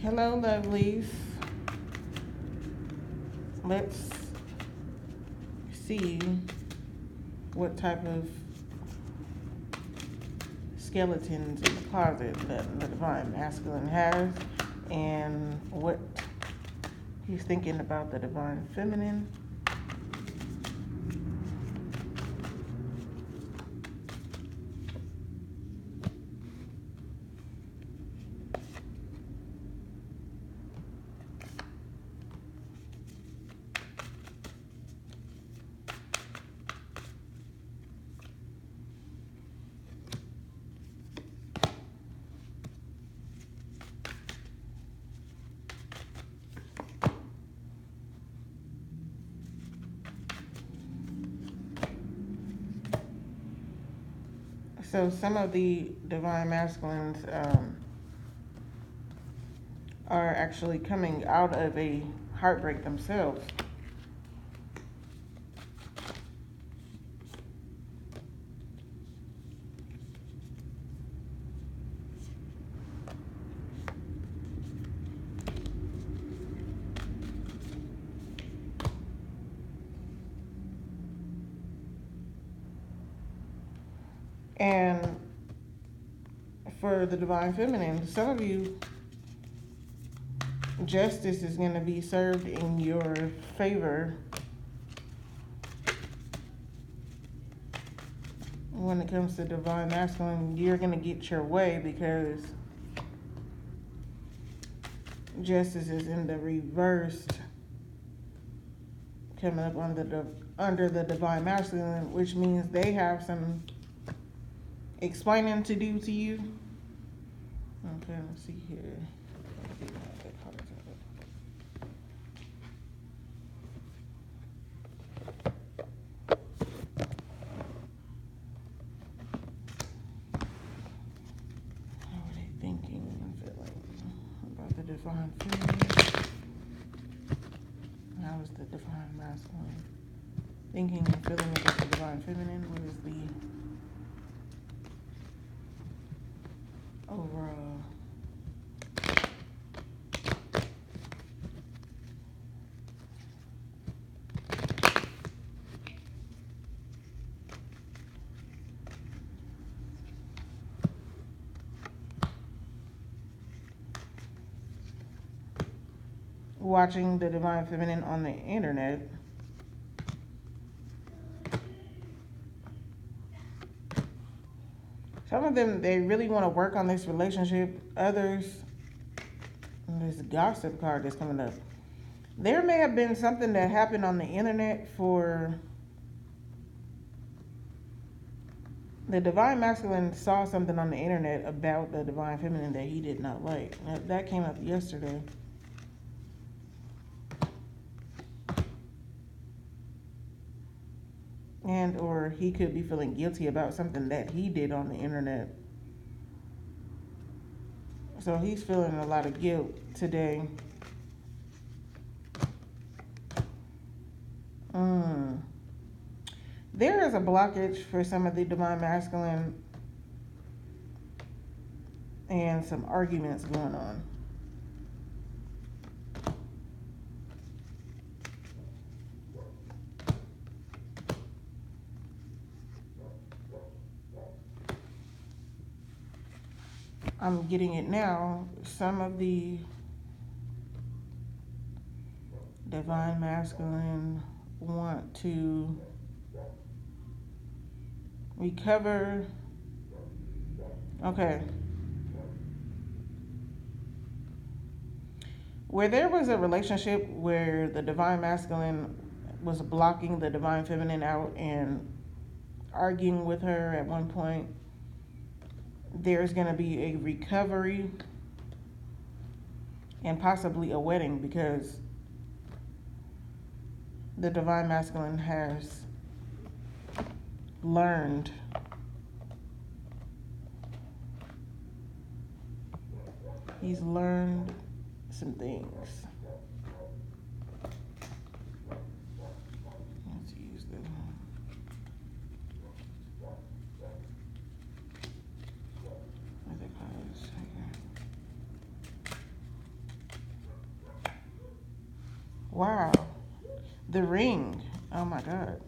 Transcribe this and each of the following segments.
Hello, lovelies. Let's see what type of skeletons in the closet that the divine masculine has and what he's thinking about the divine feminine. So some of the divine masculines are actually coming out of a heartbreak themselves. And for the divine feminine, some of you, justice is going to be served in your favor when it comes to divine masculine. You're going to get your way because justice is in the reversed, coming up under the divine masculine, which means they have some explaining to do to you. Okay, let's see here. How are they thinking and feeling about the divine feminine? How is the divine masculine thinking and feeling about the divine feminine? What is the overall watching the divine feminine on the internet? Some of them, they really want to work on this relationship. Others, this gossip card that's coming up. There may have been something that happened on the internet for the divine masculine. Saw something on the internet about the divine feminine that he did not like. That came up yesterday. And or he could be feeling guilty about something that he did on the internet. So he's feeling a lot of guilt today. There is a blockage for some of the divine masculine and some arguments going on. I'm getting it now. Some of the divine masculine want to recover. Okay. Where there was a relationship where the divine masculine was blocking the divine feminine out and arguing with her at one point, there's going to be a recovery and possibly a wedding because the divine masculine has learned he's learned some things. Let's use the other cards here. Wow. The ring. Oh my God.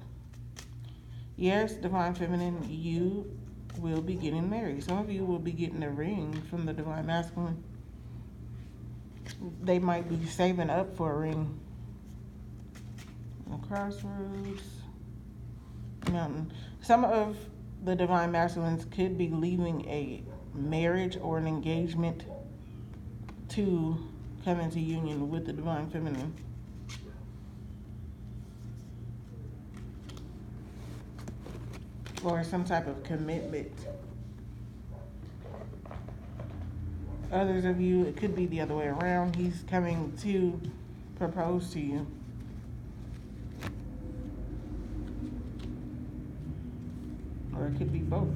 Yes, divine feminine, you will be getting married. Some of you will be getting a ring from the divine masculine. They might be saving up for a ring. The crossroads. Mountain. Some of the divine masculines could be leaving a marriage or an engagement to come into union with the divine feminine. Or some type of commitment. Others of you, it could be the other way around. He's coming to propose to you. Or it could be both.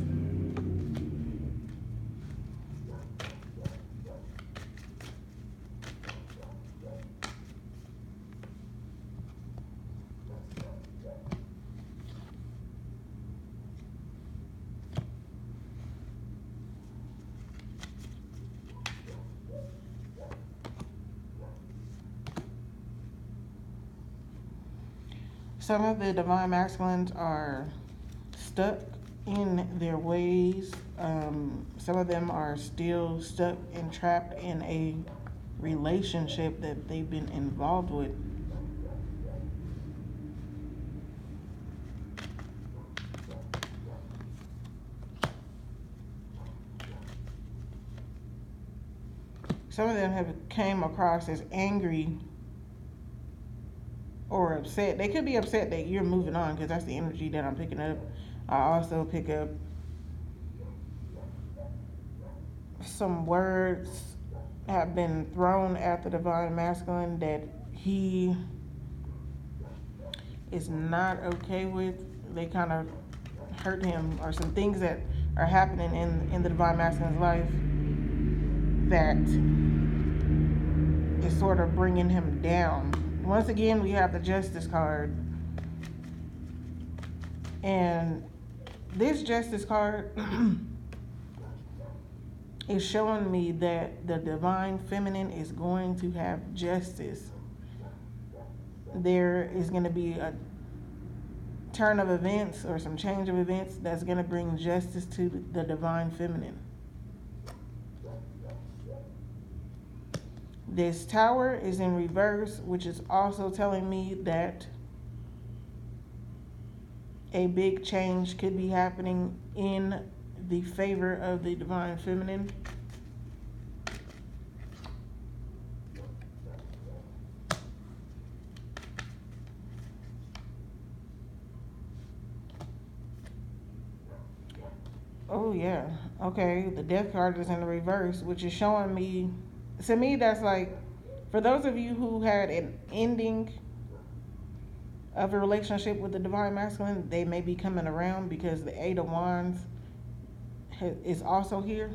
Some of the divine masculines are stuck in their ways. Some of them are still stuck and trapped in a relationship that they've been involved with. Some of them have came across as angry or upset. They could be upset that you're moving on, because that's the energy that I'm picking up. I also pick up some words have been thrown at the divine masculine that he is not okay with. They kind of hurt him, or some things that are happening in the divine masculine's life that is sort of bringing him down. Once again, we have the Justice card. And this Justice card is showing me that the divine feminine is going to have justice. There is going to be a turn of events or some change of events that's going to bring justice to the divine feminine. This Tower is in reverse, which is also telling me that a big change could be happening in the favor of the divine feminine. Oh yeah, okay, the Death card is in the reverse, which is showing me, to me, that's like, for those of you who had an ending of a relationship with the divine masculine, they may be coming around, because the Eight of Wands is also here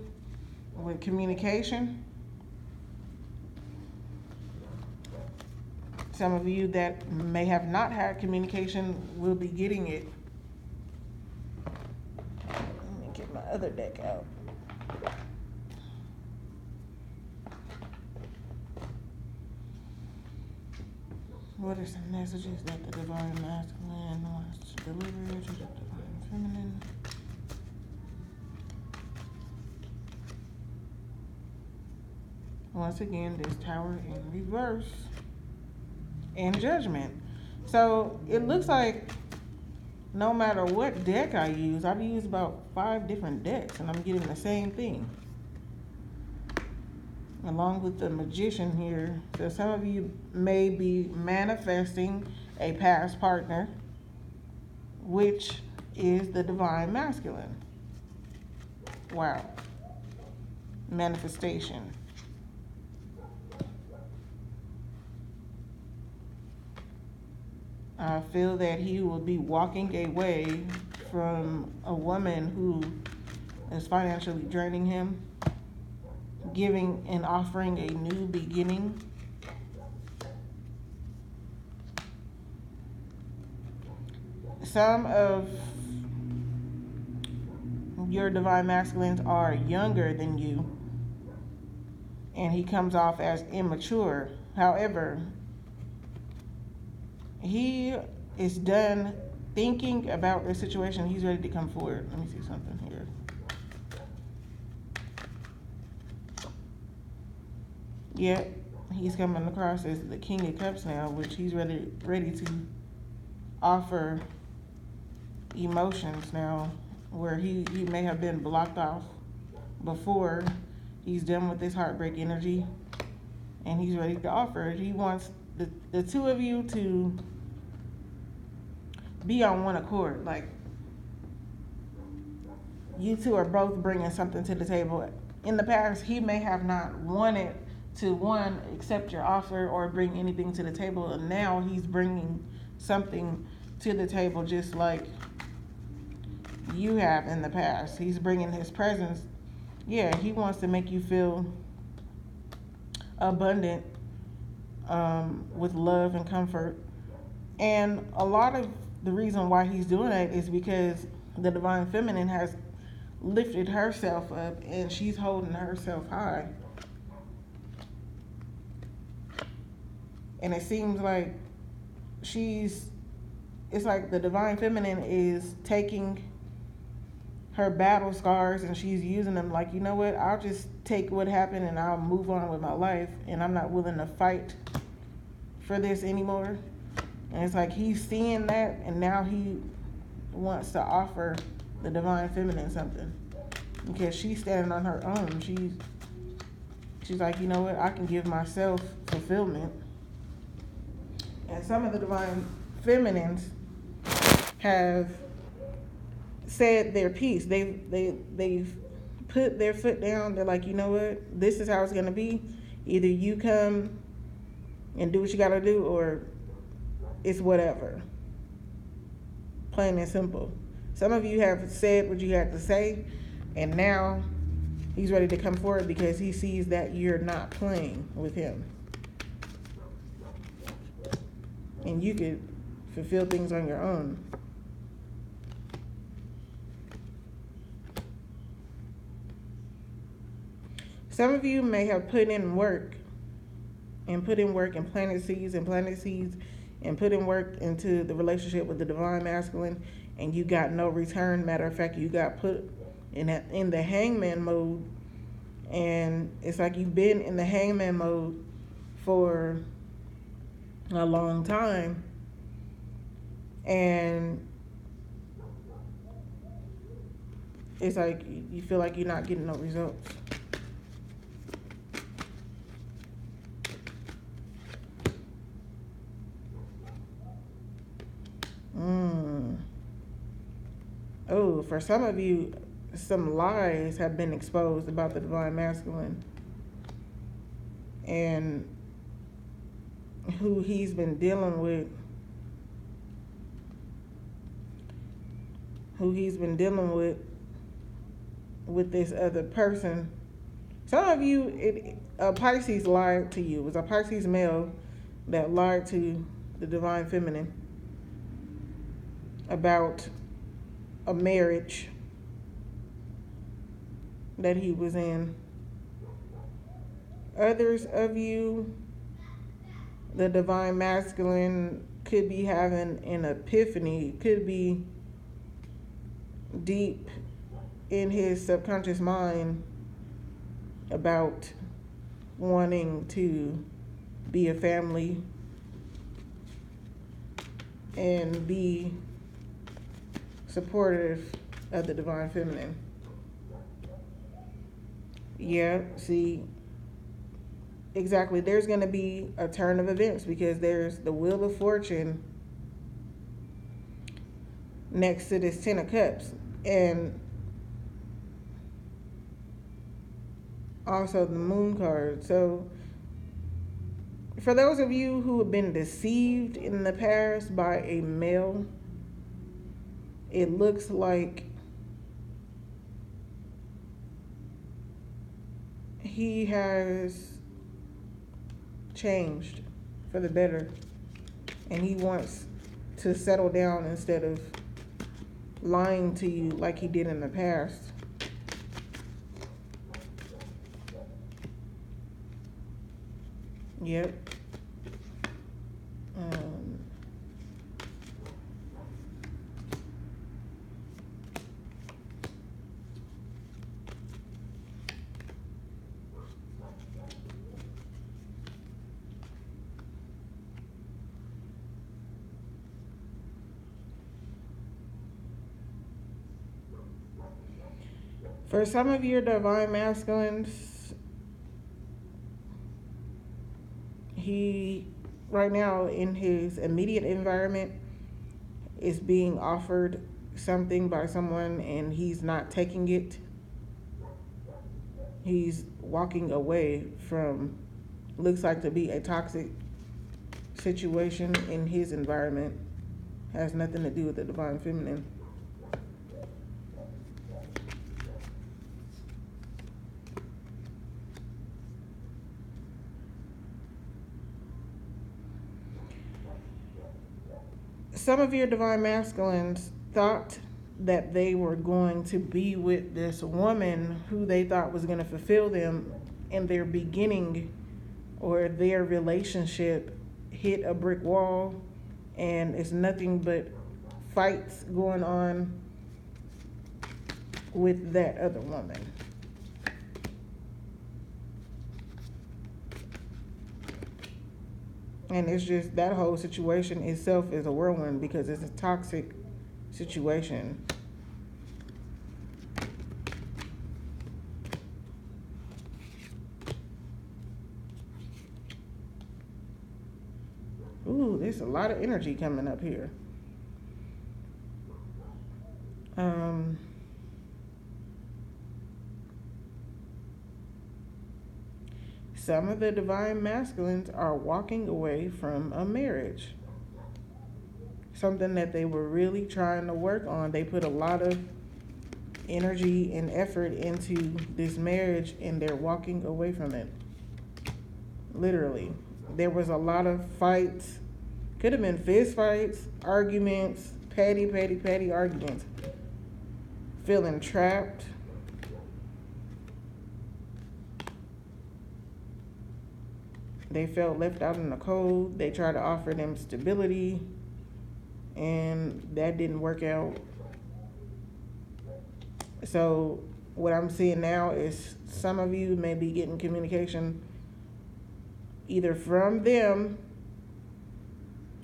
with communication. Some of you that may have not had communication will be getting it. Let me get my other deck out. What are some messages that the divine masculine wants to deliver to the divine feminine? Once again, this Tower in reverse and Judgment. So it looks like no matter what deck I use, I've used about 5 different decks and I'm getting the same thing. Along with the Magician here. So some of you may be manifesting a past partner, which is the divine masculine. Wow. Manifestation. I feel that he will be walking away from a woman who is financially draining him, giving and offering a new beginning. Some of your divine masculines are younger than you, and he comes off as immature. However, He is done thinking about the situation. He's ready to come forward. Let me see something here. Yep, he's coming across as the King of Cups now, which he's ready to offer emotions now, where he may have been blocked off before. He's done with this heartbreak energy, and he's ready to offer it. He wants the two of you to be on one accord. Like, you two are both bringing something to the table. In the past, he may have not wanted to, one, accept your offer or bring anything to the table, and now he's bringing something to the table just like you have in the past. He's bringing his presence. Yeah, he wants to make you feel abundant, with love and comfort. And a lot of the reason why he's doing that is because the divine feminine has lifted herself up and she's holding herself high. And it seems like it's like the divine feminine is taking her battle scars and she's using them like, you know what, I'll just take what happened and I'll move on with my life, and I'm not willing to fight for this anymore. And it's like he's seeing that, and now he wants to offer the divine feminine something because she's standing on her own. She's like, you know what, I can give myself fulfillment. And some of the divine feminines have said their piece. They've put their foot down. They're like, you know what, this is how it's gonna be. Either you come and do what you gotta do, or it's whatever. Plain and simple. Some of you have said what you had to say, and now he's ready to come forward because he sees that you're not playing with him. And you could fulfill things on your own. Some of you may have put in work and planted seeds and put in work into the relationship with the divine masculine, and you got no return. Matter of fact, you got put in the hangman mode, and it's like you've been in the hangman mode for a long time, and it's like you feel like you're not getting no results. Oh, for some of you, some lies have been exposed about the divine masculine and who he's been dealing with. With this other person. Some of you, a Pisces lied to you. It was a Pisces male that lied to the divine feminine about a marriage that he was in. Others of you, the divine masculine could be having an epiphany, could be deep in his subconscious mind about wanting to be a family and be supportive of the divine feminine. Yeah, see, exactly. There's going to be a turn of events because there's the Wheel of Fortune next to this Ten of Cups, and also the Moon card. So for those of you who have been deceived in the past by a male, it looks like he has changed for the better, and he wants to settle down instead of lying to you like he did in the past. Yep. For some of your divine masculines, he, right now in his immediate environment, is being offered something by someone and he's not taking it. He's walking away from, looks like to be a toxic situation in his environment. Has nothing to do with the divine feminine. Some of your divine masculines thought that they were going to be with this woman who they thought was going to fulfill them, and their beginning or their relationship hit a brick wall, and it's nothing but fights going on with that other woman. And it's just, that whole situation itself is a whirlwind because it's a toxic situation. Ooh, there's a lot of energy coming up here. Some of the divine masculines are walking away from a marriage. Something that they were really trying to work on. They put a lot of energy and effort into this marriage and they're walking away from it. Literally. There was a lot of fights. Could have been fist fights, arguments, petty arguments. Feeling trapped. They felt left out in the cold. They tried to offer them stability, and that didn't work out. So what I'm seeing now is some of you may be getting communication either from them.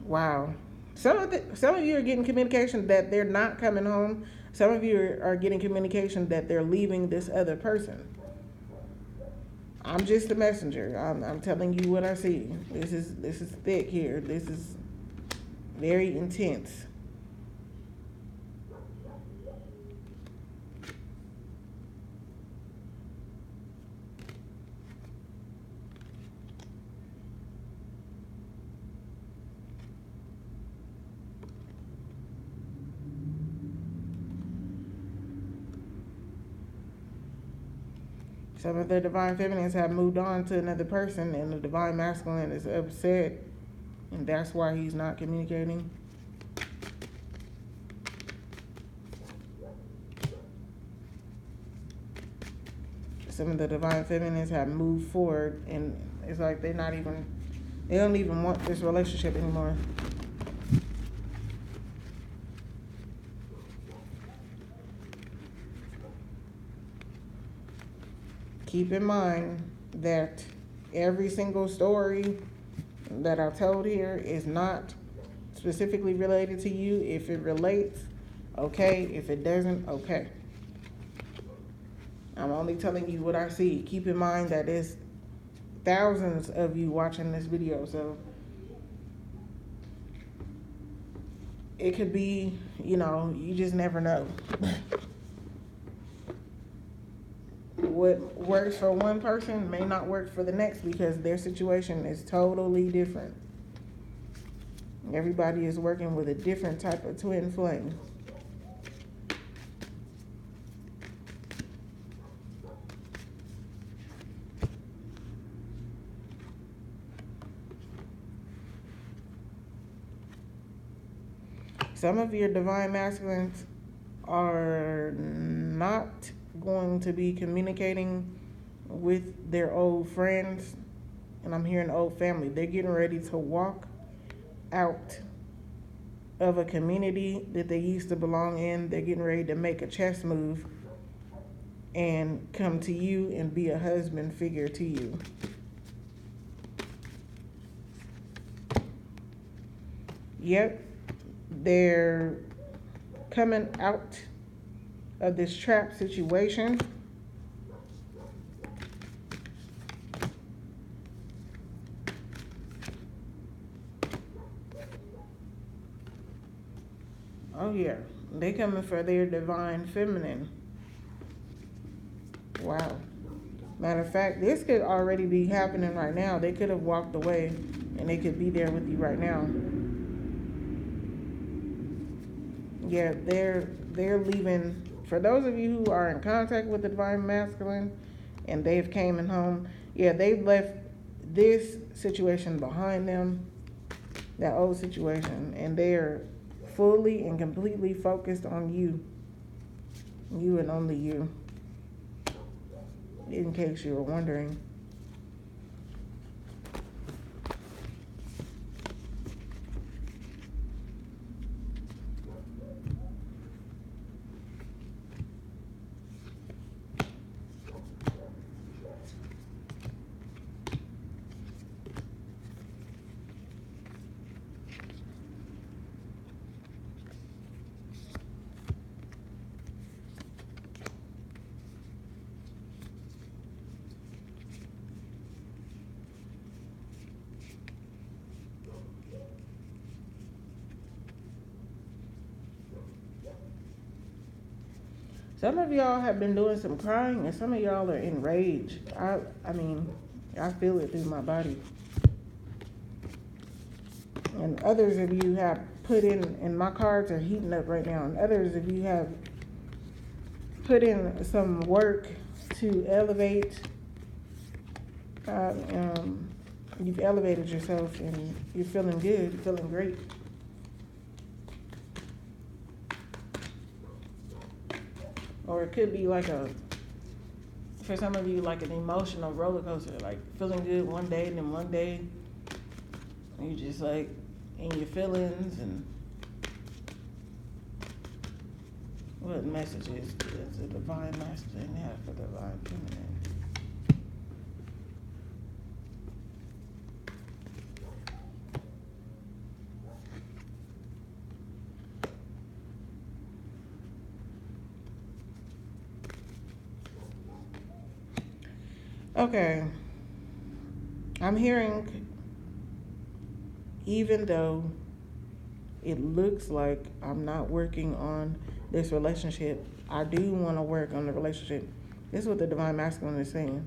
Wow. Some of you are getting communication that they're not coming home. Some of you are getting communication that they're leaving this other person. I'm just a messenger. I'm telling you what I see. This is thick here. This is very intense. Some of the divine feminines have moved on to another person, and the divine masculine is upset, and that's why he's not communicating. Some of the divine feminines have moved forward, and it's like they don't even want this relationship anymore. Keep in mind that every single story that I've told here is not specifically related to you. If it relates, okay. If it doesn't, okay. I'm only telling you what I see. Keep in mind that there's thousands of you watching this video, so it could be, you just never know. What works for one person may not work for the next because their situation is totally different. Everybody is working with a different type of twin flame. Some of your divine masculines are not going to be communicating with their old friends, and I'm hearing old family. They're getting ready to walk out of a community that they used to belong in. They're getting ready to make a chess move and come to you and be a husband figure to you. Yep, they're coming out of this trap situation. Oh yeah, they coming for their divine feminine. Wow. Matter of fact, this could already be happening right now. They could have walked away and they could be there with you right now. Yeah, they're leaving. For those of you who are in contact with the divine masculine and they've came in home, yeah, they've left this situation behind them, that old situation, and they're fully and completely focused on you. You and only you. In case you were wondering. Some of y'all have been doing some crying, and some of y'all are enraged. I mean, I feel it through my body. And others of you have put in, and my cards are heating up right now, and others of you have put in some work to elevate. You've elevated yourself, and you're feeling good, you're feeling great. Or it could be like for some of you, like an emotional roller coaster, like feeling good one day, and then one day you just like in your feelings. And what messages does the divine masculine have for the divine feminine? Okay, I'm hearing, even though it looks like I'm not working on this relationship, I do want to work on the relationship. This is what the divine masculine is saying.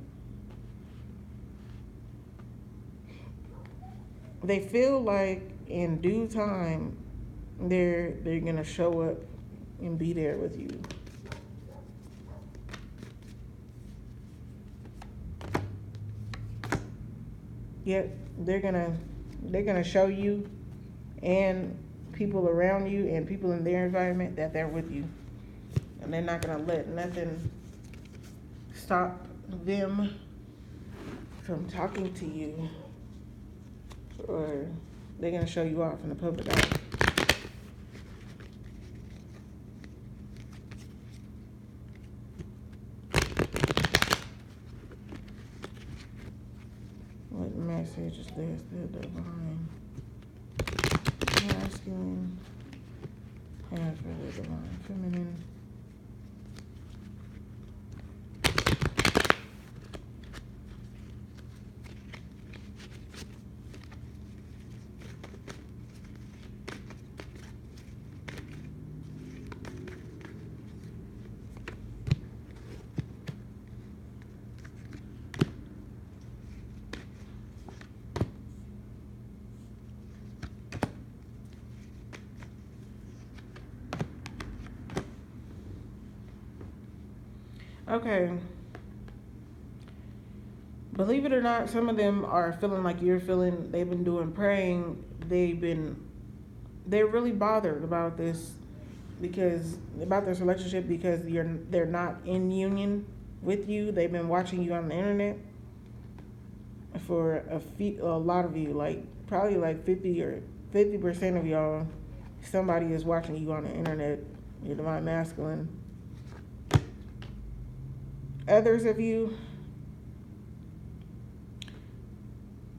They feel like in due time, they're going to show up and be there with you. Yep, they're gonna show you and people around you and people in their environment that they're with you, and they're not gonna let nothing stop them from talking to you, or they're gonna show you off in the public eye. What message is this? The divine masculine has for the divine feminine. Okay. Believe it or not, some of them are feeling like you're feeling. They've been doing praying. They're really bothered about this about this relationship because they're not in union with you. They've been watching you on the internet for a lot of you, like probably like 50% of y'all. Somebody is watching you on the internet. Your divine masculine. Others of you,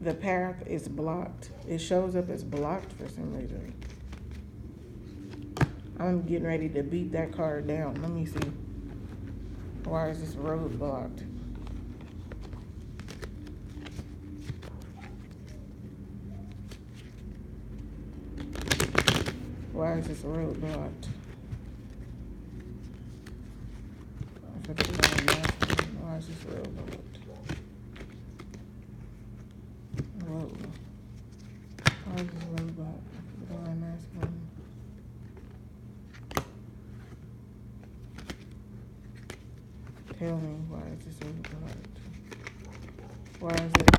the path is blocked. It shows up as blocked for some reason. I'm getting ready to beat that card down. Let me see. Why is this road blocked? Why is this road blocked? Why is this road blocked? Whoa. Why is this road blocked? Divine masculine. Tell me, why is this road blocked? Why is it?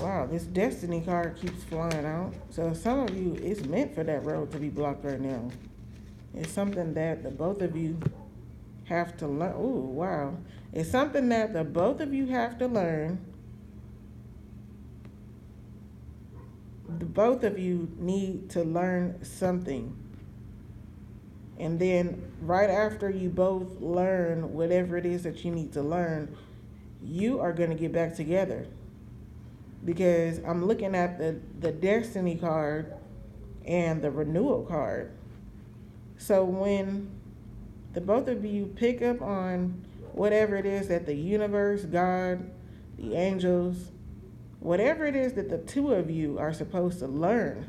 Wow, this destiny card keeps flying out. So some of you, it's meant for that road to be blocked right now. It's something that the both of you have to learn. Ooh, wow. It's something that the both of you have to learn. The both of you need to learn something. And then right after you both learn whatever it is that you need to learn, you are going to get back together. Because I'm looking at the destiny card and the renewal card. So when the both of you pick up on whatever it is that the universe, God, the angels, whatever it is that the two of you are supposed to learn,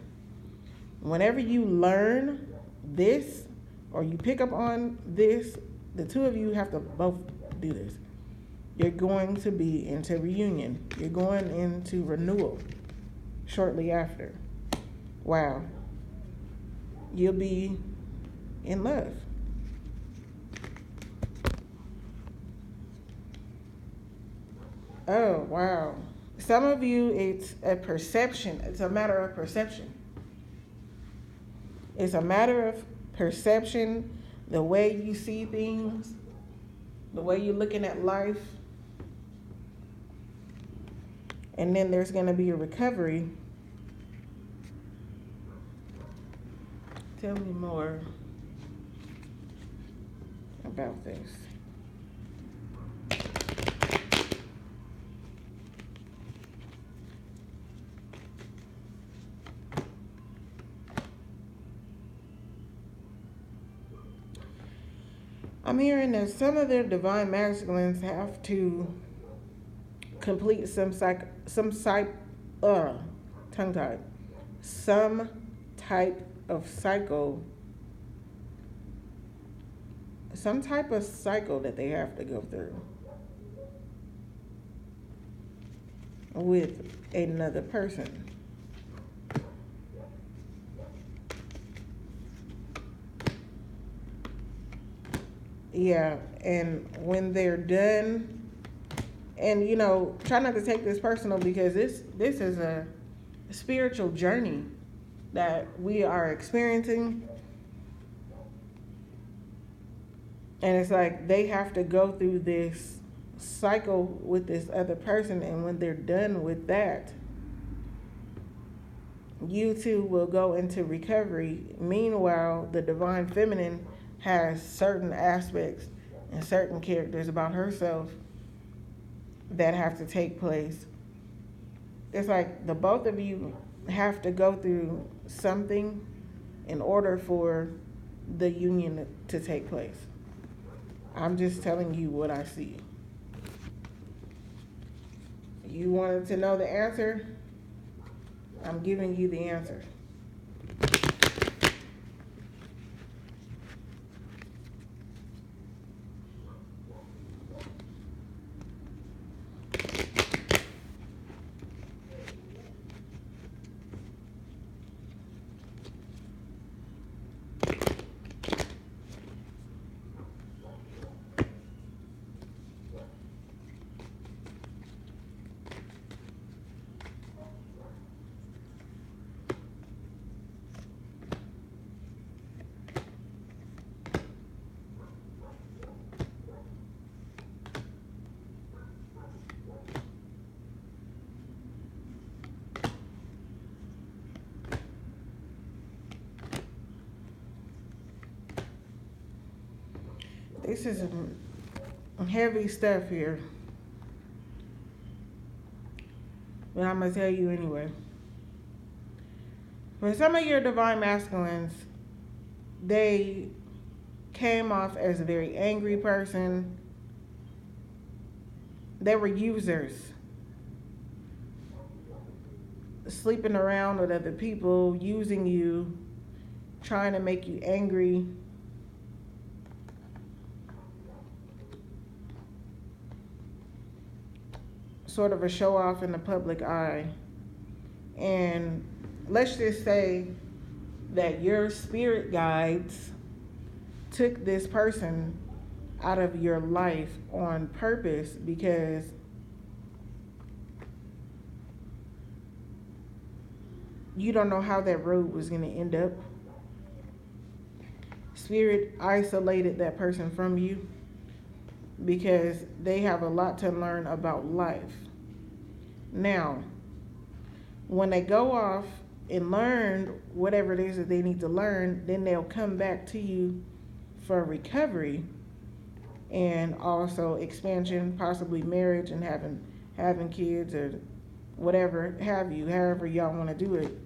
whenever you learn this or you pick up on this, the two of you have to both do this. You're going to be into reunion. You're going into renewal shortly after. Wow. You'll be in love. Oh, wow. Some of you, it's a perception. It's a matter of perception. It's a matter of perception, the way you see things, the way you're looking at life. And then there's going to be a recovery. Tell me more about this. I'm hearing that some of their divine masculines have to complete some type of cycle, some type of cycle that they have to go through with another person. Yeah, and when they're done, and try not to take this personal, because this is a spiritual journey that we are experiencing. And it's like they have to go through this cycle with this other person, and when they're done with that, you two will go into recovery. Meanwhile, the divine feminine has certain aspects and certain characters about herself that have to take place. It's like the both of you have to go through something in order for the union to take place. I'm just telling you what I see. You wanted to know the answer? I'm giving you the answer. This is some heavy stuff here, but I'm going to tell you anyway. For some of your divine masculines, they came off as a very angry person. They were users, sleeping around with other people, using you, trying to make you angry. Sort of a show off in the public eye. And let's just say that your spirit guides took this person out of your life on purpose because you don't know how that road was going to end up. Spirit isolated that person from you because they have a lot to learn about life. Now, when they go off and learn whatever it is that they need to learn, then they'll come back to you for recovery and also expansion, possibly marriage and having kids or whatever have you, however y'all want to do it.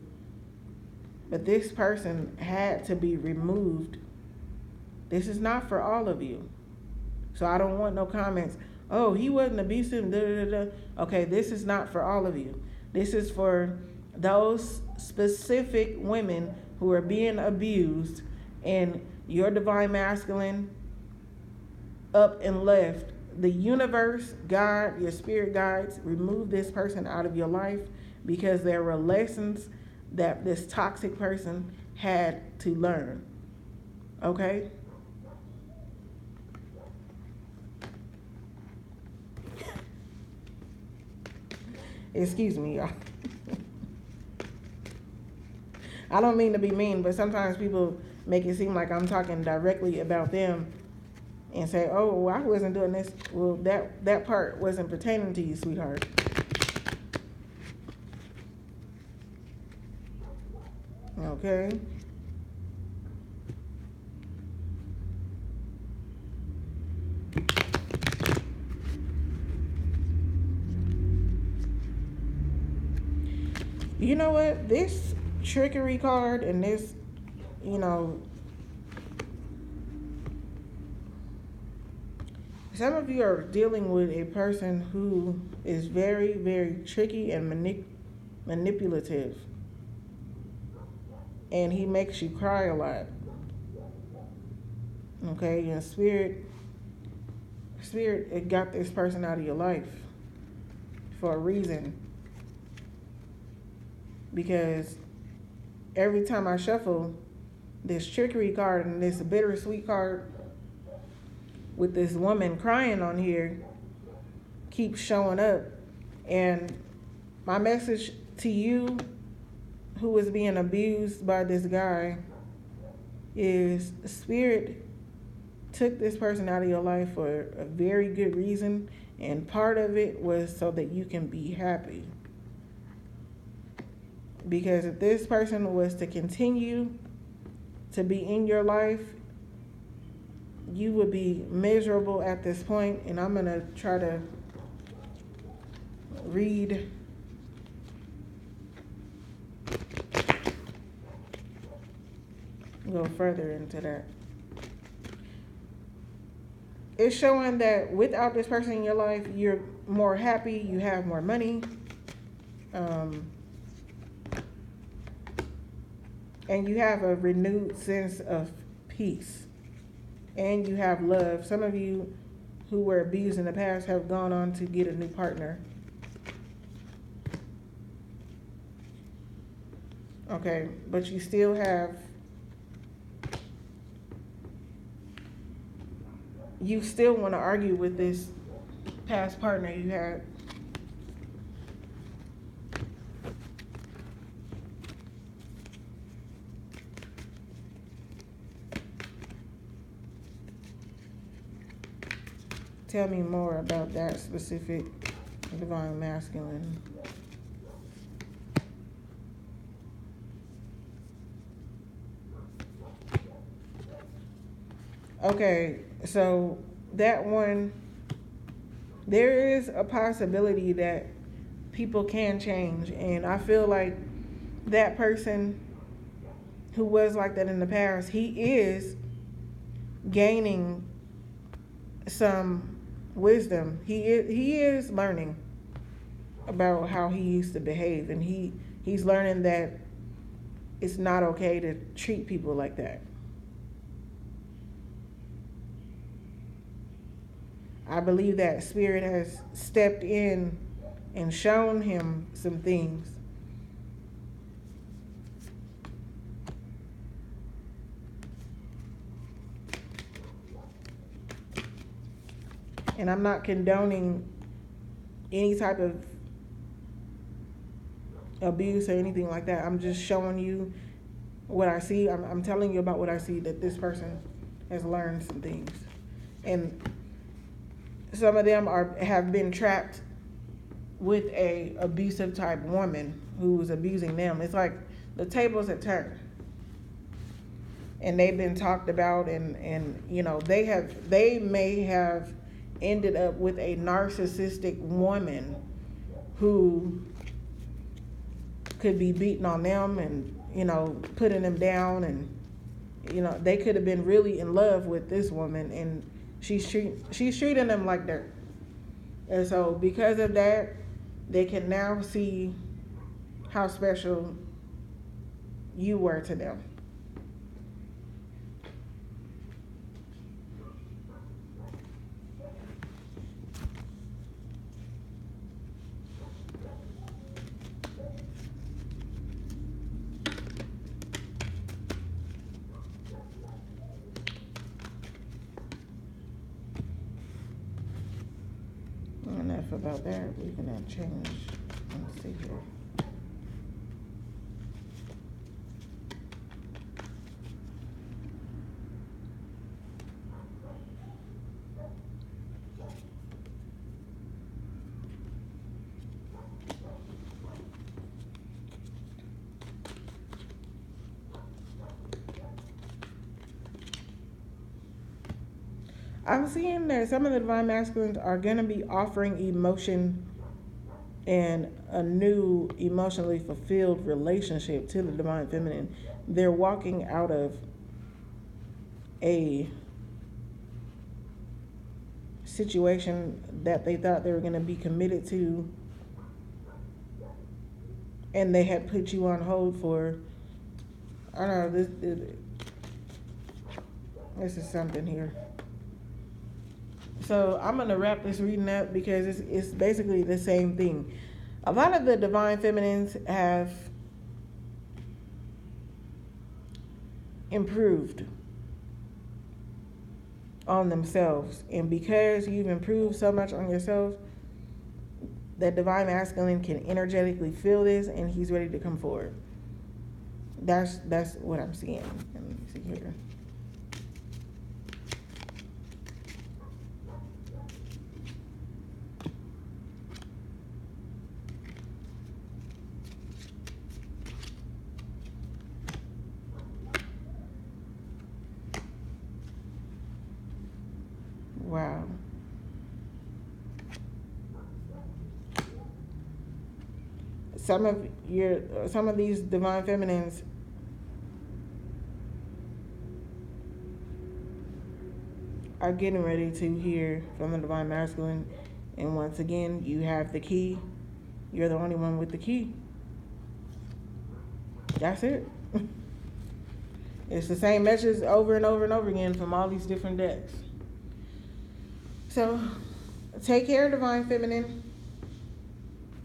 But this person had to be removed. This is not for all of you. So I don't want no comments. Oh, he wasn't abusive. Da, da, da. Okay, this is not for all of you. This is for those specific women who are being abused, and your divine masculine up and left. The universe, God, your spirit guides, remove this person out of your life because there were lessons that this toxic person had to learn. Okay? Excuse me, y'all. I don't mean to be mean, but sometimes people make it seem like I'm talking directly about them and say, oh, well, I wasn't doing this. Well, that part wasn't pertaining to you, sweetheart. Okay? You know what? This trickery card and this, some of you are dealing with a person who is very, very tricky and manipulative. And he makes you cry a lot. Okay? And spirit, it got this person out of your life for a reason. Because every time I shuffle this trickery card and this bittersweet card with this woman crying on here keeps showing up. And my message to you who is being abused by this guy is spirit took this person out of your life for a very good reason, and part of it was so that you can be happy. Because if this person was to continue to be in your life, you would be miserable at this point. And I'm going to try to go further into that. It's showing that without this person in your life, you're more happy, you have more money, and you have a renewed sense of peace, and you have love. Some of you who were abused in the past have gone on to get a new partner. Okay, but you still want to argue with this past partner you had. Tell me more about that specific divine masculine. Okay, so that one, there is a possibility that people can change. And I feel like that person who was like that in the past, he is gaining some wisdom. He is learning about how he used to behave, and he's learning that it's not okay to treat people like that. I believe that Spirit has stepped in and shown him some things. And I'm not condoning any type of abuse or anything like that. I'm just showing you what I see. I'm telling you about what I see, that this person has learned some things. And some of them have been trapped with a abusive type woman who's abusing them. It's like the tables have turned. And they've been talked about, and you know, they may have ended up with a narcissistic woman who could be beating on them and, you know, putting them down, and, you know, they could have been really in love with this woman, and she's treating them like dirt. And so because of that, they can now see how special you were to them. Enough about that. We're gonna change. Let's see here. I'm seeing that some of the divine masculines are going to be offering emotion and a new emotionally fulfilled relationship to the divine feminine. They're walking out of a situation that they thought they were going to be committed to, and they had put you on hold for, I don't know, this is something here. So I'm going to wrap this reading up because it's basically the same thing. A lot of the divine feminines have improved on themselves. And because you've improved so much on yourself, that divine masculine can energetically feel this, and he's ready to come forward. That's what I'm seeing. Let me see here. Wow. Some of these divine feminines are getting ready to hear from the divine masculine, and once again, you have the key. You're the only one with the key. That's it. It's the same message over and over and over again from all these different decks. So, take care, divine feminine.